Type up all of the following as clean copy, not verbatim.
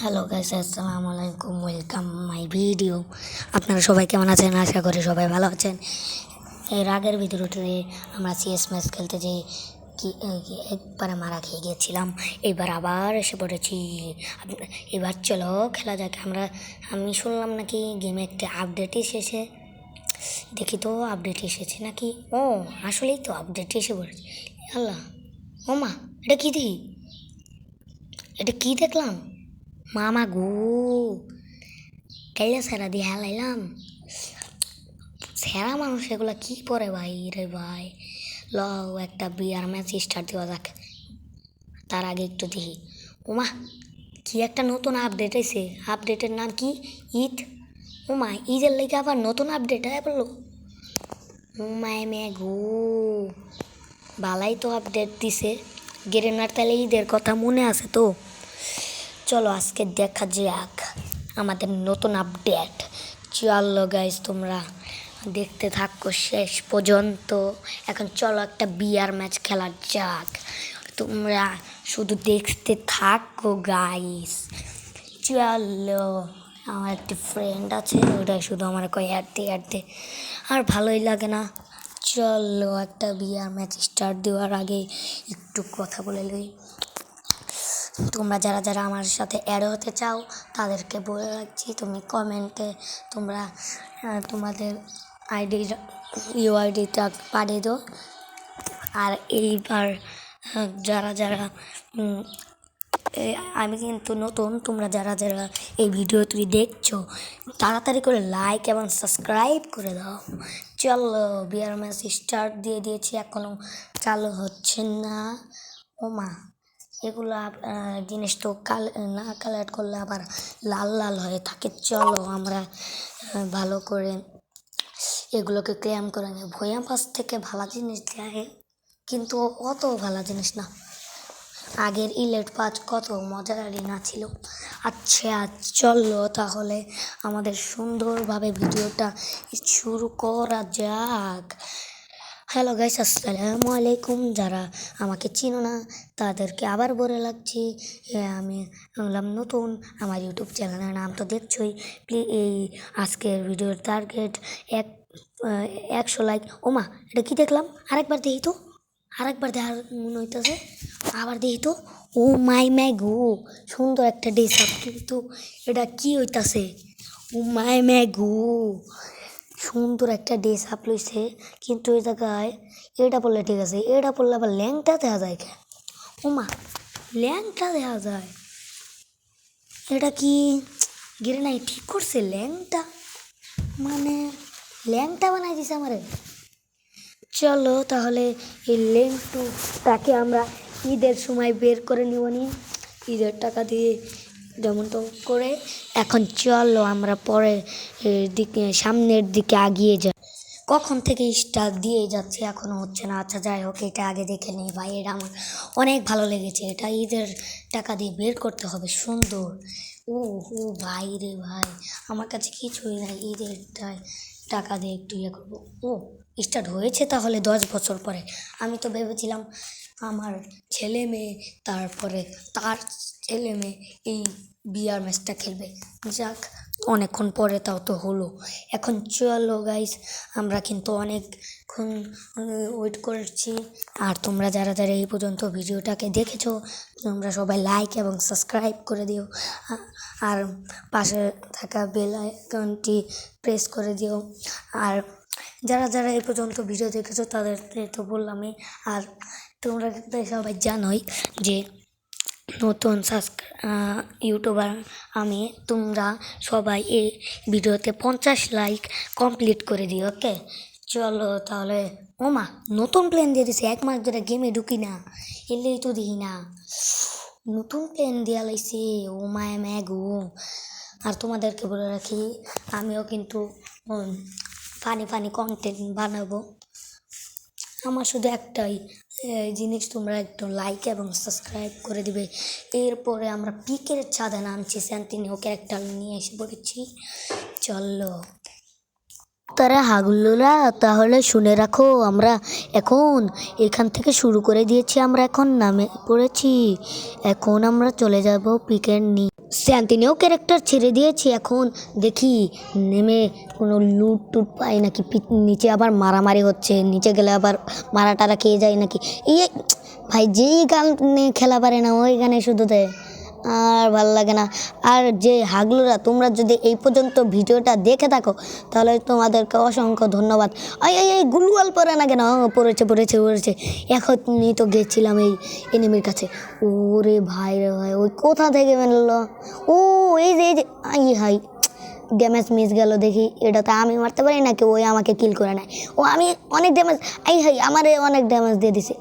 Hello guys, আসসালামু আলাইকুম, welcome my video. আপনারা সবাই কেমন আছেন? আশা করি সবাই ভালো আছেন। এর আগের ভিডিওতে আমরা সিএস ম্যাচ খেলতে যে একবারে মারা খেয়ে গিয়েছিলাম, এবার আবার এসে পড়েছি। এবার চলো খেলা যাক। আমি শুনলাম নাকি গেমে একটা আপডেট এসেছে। দেখি তো আপডেট এসেছে নাকি। ও আসলেই তো আপডেট এসে পড়েছে। আল্লাহ, ও মা, এটা কী দেখি, এটা কী দেখলাম? মামা গো, কাইলা সেরা দিয়ে হেলাইলাম। সেরা মানুষ এগুলা কী পরে ভাই রে ভাই। ল একটা বিয়ার ম্যাচ স্টার্ট দেওয়া যাক। তার আগে একটু দেখি। ওমা, কি একটা নতুন আপডেট এসে। আপডেটের নাম কি? ঈদ। ওমা, ঈদের লেগে আবার নতুন আপডেট আয় বললো। ওমায় মে গো, ভালাই তো আপডেট দিছে। গেরেনার তাহলে ঈদের কথা মনে আছে তো। চলো আজকে দেখা যাক আমাদের নতুন আপডেট। চলো গাইজ, তোমরা দেখতে থাকো শেষ পর্যন্ত। এখন চলো একটা বিয়ার ম্যাচ খেলা যাক। তোমরা শুধু দেখতে থাকো গাইস। চলো, আমার একটি ফ্রেন্ড আছে, ওটা শুধু আমার কয় অ্যাড দে আর ভালোই লাগে না। চলো একটা বিয়ার ম্যাচ স্টার্ট দেওয়ার আগে একটু কথা বলে লই। তোমরা যারা যারা আমার সাথে অ্যাড হতে চাও তাদেরকে বলে রাখছি, তুমি কমেন্টে তোমরা তোমাদের ইউআইডিটা পাঠিয়ে দাও। আর এইবার যারা যারা আমি কিন্তু নতুন, তোমরা যারা যারা এই ভিডিওটি দেখছো তাড়াতাড়ি করে লাইক এবং সাবস্ক্রাইব করে দাও। চলো বিয়ার ম্যাচ স্টার্ট দিয়ে দিয়েছি, এখনও চালু হচ্ছে না। ওমা, এগুলো জিনিস তো না কালেক্ট করলে আবার লাল লাল হয়ে থাকে। চলো আমরা ভালো করে এগুলোকে ক্লেম করে নিই। ভয়া পাস থেকে ভালো জিনিস দেয়, কিন্তু অত ভালো জিনিস না। আগের ইলেট পাঁচ কত মজাদারি না ছিল। আচ্ছা চলো তাহলে আমাদের সুন্দরভাবে ভিডিওটা শুরু করা যাক। হ্যালো গাইস, আসসালামু আলাইকুম। যারা আমাকে চিনো না তাদেরকে আবার বলে লাগছি, আমি হলাম নতুন। আমার ইউটিউব চ্যানেলের নাম তো দেখছোই। প্লিজ এই আজকের ভিডিওর টার্গেট 100 লাইক। ওমা, এটা কি দেখলাম? আরেকবার দেখি তো, আরেকবার দেখার মনে হইতেছে। আবার দেখি তো। ও মাই গো, সুন্দর একটা ড্রেস আপ, কিন্তু এটা কি হইতাছে? ও মাই গো, সুন্দর একটা ড্রেস আপ লইছে, কিন্তু ওই জায়গায় এটা পড়লে ঠিক আছে, এটা পড়লে আবার ল্যাংটা দেখা যায়। কে ওমা, ল্যাংটা দেখা যায়? এটা কি গেরে নাই ঠিক করছে? ল্যাংটা মানে ল্যাংটা বানাই দিছে আমারে। চলো তাহলে এই লেন্সটাকে আমরা ঈদের সময় বের করে নিব নি, ঈদের টাকা দিয়ে যেমন তো করে। এখন চলো আমরা পরে দিকে সামনের দিকে আগিয়ে যাই। কখন থেকে স্টার্ট দিয়ে যাচ্ছে, এখনও হচ্ছে না। আচ্ছা যাই হোক, এটা আগে দেখে নিই ভাই। এটা আমার অনেক ভালো লেগেছে। এটা ঈদের টাকা দিয়ে বের করতে হবে সুন্দর। ও ও ভাই রে ভাই, আমার কাছে কিছুই নাই। ঈদের টাকা দিয়ে একটু ইয়ে করবো। ও স্টার্ট হয়েছে তাহলে 10 বছর পরে। আমি তো ভেবেছিলাম আমার ছেলে মেয়ে, তারপরে তার ছেলে মেয়ে এই বিয়ার ম্যাচটা খেলবে। যাক, অনেকক্ষণ পরে তাও তো হলো। এখন চলো গাইস, আমরা কিন্তু অনেকক্ষণ ওয়েট করছি। আর তোমরা যারা যারা এই পর্যন্ত ভিডিওটাকে দেখেছো, তোমরা সবাই লাইক এবং সাবস্ক্রাইব করে দিও। আর পাশে থাকা বেল আইকনটি প্রেস করে দিও। আর যারা যারা এই পর্যন্ত ভিডিও দেখেছো তাদেরকে তো বললামই। আর তোমরা সবাই জানোই যে নতুন ইউটিউবার আমি। তোমরা সবাই এই ভিডিওতে 50 লাইক কমপ্লিট করে দিও, ওকে? চলো তাহলে। ওমা, নতুন প্ল্যান দিয়ে দিছে। 1 মাস ধরে গেমে ঢুকি না, এলেই তো দেখি না। নতুন প্ল্যান দেওয়া লাইছে। ও মায় ম্যাগো। আর তোমাদেরকে বলে রাখি, আমিও কিন্তু ফানি কন্টেন্ট বানাবো। আমার শুধু একটাই জিনিস, তোমরা একটু লাইক এবং সাবস্ক্রাইব করে দিবে। এরপরে আমরা পিকের ছাদে নামছি, স্যান্টিনিও ক্যারেক্টার নিয়ে এসে পড়েছি। চলো তারা হাগুলোরা, তাহলে শুনে রাখো, আমরা এখন এখান থেকে শুরু করে দিয়েছি। আমরা এখন নামে পড়েছি। এখন আমরা চলে যাব পিকের স্যান্তিনেও ক্যারেক্টার ছেড়ে দিয়েছি, এখন দেখি নেমে কোনো লুট টুট পাই নাকি, নিচে আবার মারামারি হচ্ছে, নিচে গেলে আবার মারা টারা খেয়ে যায় নাকি। এই ভাই যেই গান নিয়ে খেলা পারে না ওই গানে শুধু দেয়, আর ভাল লাগে না। আর যে হাগলুরা তোমরা যদি এই পর্যন্ত ভিডিওটা দেখে থাকো তাহলে তোমাদেরকে অসংখ্য ধন্যবাদ। এই গুলওয়াল পরে না কেন, পড়েছে। এখনই তো গেছিলাম এই এনিমির কাছে। ওরে ভাই রে ভাই, ওই কোথা থেকে মেললো? ও এই যে হাই ড্যামেজ মিস গেল। দেখি এটা তো আমি মারতে পারি নাকি ওই আমাকে কিল করে নেয়। ও আমি অনেক ড্যামেজ, হাই আমারে অনেক ড্যামেজ দিয়ে দিছে।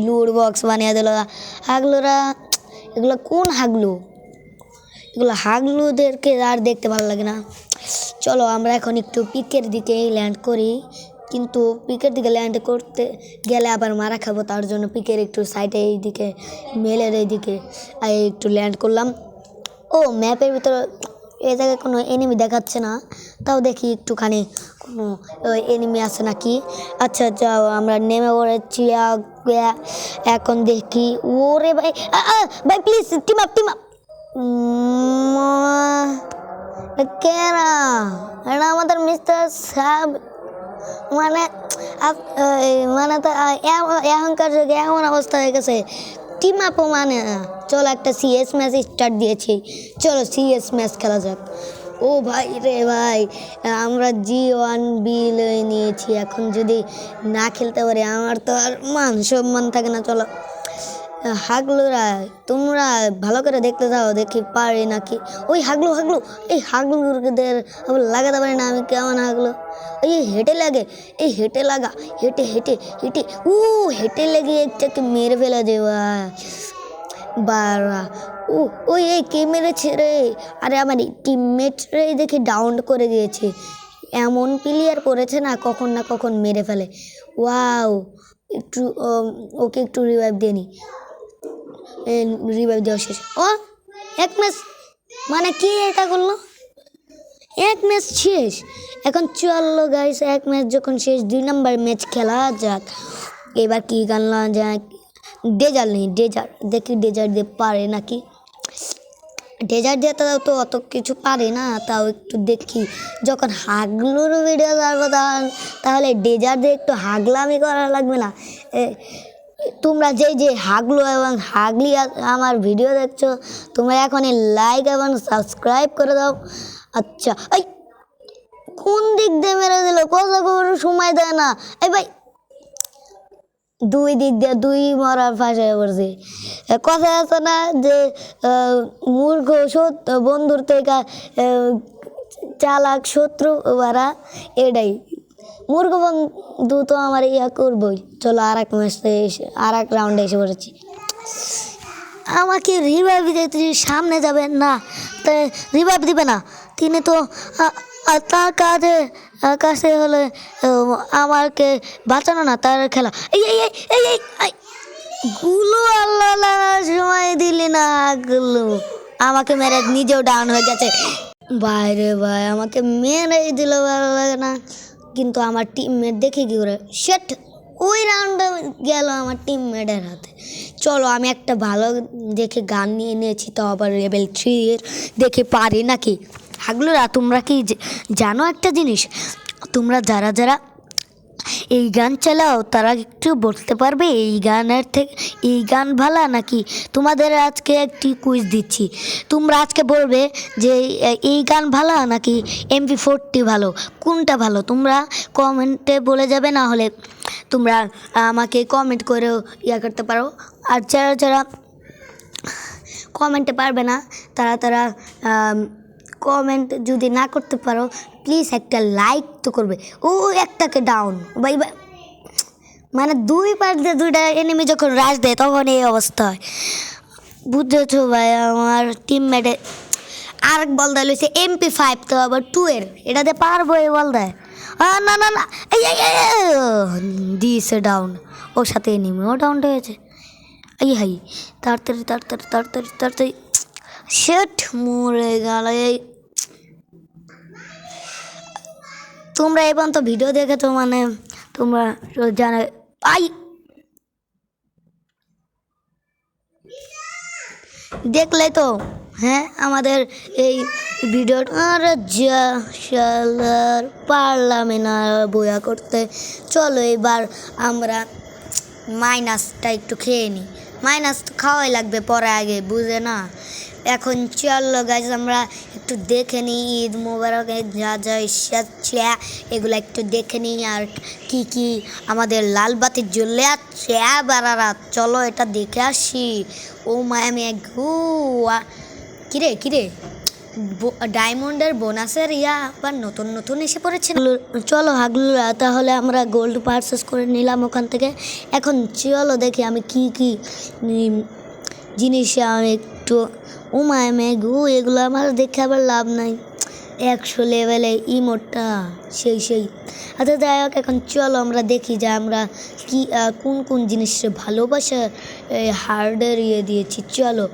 লুট বক্স বানিয়ে দিল হাগলুরা। এগুলো কোন হাগলু? এগুলো হাগলুদেরকে আর দেখতে ভালো লাগে না। চলো আমরা এখন একটু পিকের দিকে ল্যান্ড করি, কিন্তু পিকের দিকে ল্যান্ড করতে গেলে আবার মারা খাবো, তার জন্য পিকের একটু সাইডে এইদিকে মেলের এইদিকে একটু ল্যান্ড করলাম। ও ম্যাপের ভিতরে এই জায়গায় কোনো এনিমি দেখাচ্ছে না, তাও দেখি একটুখানি কোনো এনিমি আছে নাকি। আচ্ছা আমরা নেমে পড়েছি। এখন দেখি ওরে ভাই, ভাই প্লিজ টিম আপ কেন এটা আমাদের মিস্টার সাহেব মানে মানে তো এখনকার যুগে এমন অবস্থা হয়ে গেছে, টিম আপও মানে। চলো একটা সিএস ম্যাচ স্টার্ট দিয়েছি, চলো সিএস ম্যাচ খেলা যাক। ও ভাই রে ভাই, আমরা G1B নিয়েছি, এখন যদি না খেলতে পারি আমার তো আর মান সম্মান থাকে না। চলো হাগলুরা তোমরা ভালো করে দেখতে যাও, দেখি পারি নাকি। ওই হাগলু এই হাগলুদের লাগাতে পারি না আমি, কেমন হাগলু? এই হেঁটে লাগে, এই হেঁটে লাগা, হেঁটে হেঁটে লেগে একটাকে মেরে ফেলা দেওয়া বারা। ওই কে মেরেছে রে? আরে আমার টিমমেট রে দেখে ডাউন করে দিয়েছে। এমন প্লেয়ার পড়েছে না কখন মেরে ফেলে। ওয়াও, একটু ওকে একটু রিভাইভ দিয়ে নি। রিভাইভ দেওয়া শেষ। ও এক ম্যাচ মানে কি এটা করলো? এক ম্যাচ শেষ। এখন চললো গাইস, এক ম্যাচ যখন শেষ 2 নম্বর ম্যাচ খেলা যাক। এবার কি গানলা যাক? ডেজার নেই, দেখি ডেজার দিয়ে পারে নাকি। ডেজার্ট দিয়ে তো অত কিছু পারে না, তাও একটু দেখি। যখন হাগলুর ভিডিও করবো তাহলে ডেজার্ট দিয়ে একটু হাগলামি করা লাগবে না? তোমরা যে হাগলু এবং হাগলি আমার ভিডিও দেখছো, তোমরা এখনই লাইক এবং সাবস্ক্রাইব করে দাও। আচ্ছা এই কোন দিক দিয়ে মেরে দিল? কথা সময় দেয় না। এই ভাই দুই দিক দিয়ে দুই মরার ফাঁসে পড়ছে। কথা আছে না যে মূর্খ বন্ধুর থেকে চালাক শত্রু বারা, এটাই। মূর্খ বন্ধু তো আমার ইয়া করবই। চলো আর এক রাউন্ডে এসে পড়েছি। আমাকে রিভাইভ দিতে সামনে যাবে না, তাই রিভাইভ দিবে না তিনি তো। তার কাছে হলে আমাকে বাঁচানো না তার খেলা। এই গুলো আল্লাহ সময় দিলি না, গুলো আমাকে মেরে নিজেও ডাউন হয়ে গেছে। বাইরে ভাই আমাকে মেরে দিল, ভালো লাগে না। কিন্তু আমার টিমমেট দেখে কি করে সেট ওই রাউন্ডে গেল আমার টিমমেটের হাতে। চলো আমি একটা ভালো দেখে গান নিয়ে নিয়েছি, তো আবার লেভেল 3 দেখে পারি নাকি। হাগলুরা তোমরা কি জানো একটা জিনিস? তোমরা যারা এই গান চালাও তারা একটু বলতে পারবে এই গান ভালো নাকি? তোমাদের আজকে একটি কুইজ দিচ্ছি, তোমরা আজকে বলবে যে এই গান ভালো নাকি MP40 ভালো, কোনটা ভালো? তোমরা কমেন্টে বলে যাবে, না হলে তোমরা আমাকে কমেন্ট করেও করতে পারো। আর যারা কমেন্টে পারবে না তারা কমেন্ট যদি না করতে পারো প্লিজ একটা লাইক তো করবে। ও একটাকে ডাউন ভাই, মানে 2 পার্ট দিয়ে 2টা এনিমি যখন রাশ দেয় তখন এই অবস্থা হয়, বুঝেছো ভাই? আমার টিমমেটে আরেক বল দেয় লইছে MP5, তো আবার 2 এটাতে পারবো এই বল দেয়। না এই দিয়েছে ডাউন, ওর সাথে এনিমিও ডাউন হয়েছে। হাই তাড়াতাড়ি শেট মরে গেল। তোমরা এবং তো ভিডিও দেখেছো মানে তোমরা জানো। দেখলে তো হ্যাঁ আমাদের এই ভিডিওটা আর যা শালার পারলাম না বয়া করতে। চলো এবার আমরা মাইনাসটা একটু খেয়ে নিই। মাইনাস তো খাওয়াই লাগবে পরে আগে, বুঝে না? এখন চলো গাইজ আমরা একটু দেখে নিই ঈদ মোবারকে যা যা এসেছে এগুলো একটু দেখে নিই, আর কি কি আমাদের লাল বাতি জ্বলে আছে বারারা। চলো এটা দেখে আসি। ও মায়ামি কিরে কিরে ডায়মন্ডের বোনাসের আবার নতুন নতুন এসে পড়েছে। চলো হাগলুরা, তাহলে আমরা গোল্ড পারচেস করে নিলাম ওখান থেকে। এখন চলো দেখি আমি কি কি জিনিস একটু এগুলো আমার দেখে আবার লাভ নাই। 100 লেভেলে ইমোটটা সেই আচ্ছা যাই হোক, এখন চলো আমরা দেখি যে আমরা কি কোন কোন জিনিসে ভালোবাসা হার্ডের দিয়েছি। চলো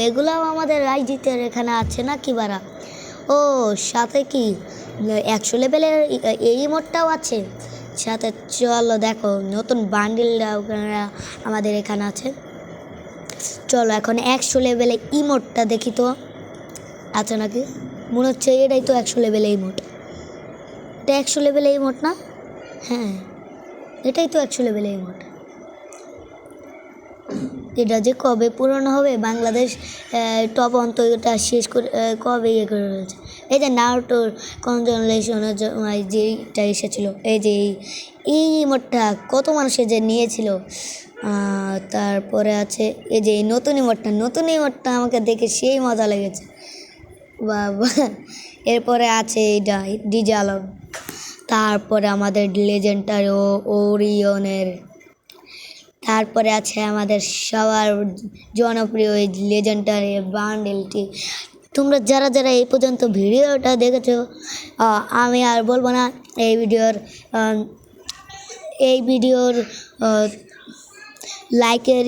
এগুলো আমাদের রাইজিতের এখানে আছে না কি বারা? সাথে কি 100 লেভেলের এই ইমোটটাও আছে সাথে। চলো দেখো নতুন বান্ডিলটা আমাদের এখানে আছে। চলো এখন 100 লেভেলে ইমোটটা দেখি তো আছে নাকি। মনে হচ্ছে এটাই তো 100 লেভেলে ইমোট। এটা 100 লেভেলে ইমোট না? হ্যাঁ এটাই তো 100 লেভেলে ইমোট। এটা যে কবে পুরনো হবে, বাংলাদেশ টপ অন্ত এটা শেষ করে কবে করে রয়েছে। এই যে নারুটোর কনজুলেশনের যেটা এসেছিলো, এই যে এই ইমোটটা কত মানুষে যে নিয়েছিল। তারপরে আছে এই যে নতুন ইমোটটা আমাকে দেখে সেই মজা লেগেছে বাবা। এরপরে আছে এইটা ডিজে আলম। তারপরে আমাদের লেজেন্ডারি ওরিয়নের। তারপরে আছে আমাদের সবার জনপ্রিয় এই লেজেন্ডারি বান্ডেলটি। তোমরা যারা যারা এই পর্যন্ত ভিডিওটা দেখেছো, আমি আর বলবো না। এই ভিডিওর লাইকের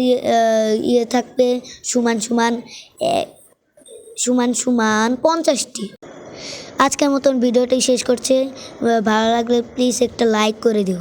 থাকবে সমান 50টি। আজকের মতন ভিডিওটাই শেষ করছে। ভালো লাগলে প্লিজ একটা লাইক করে দিও।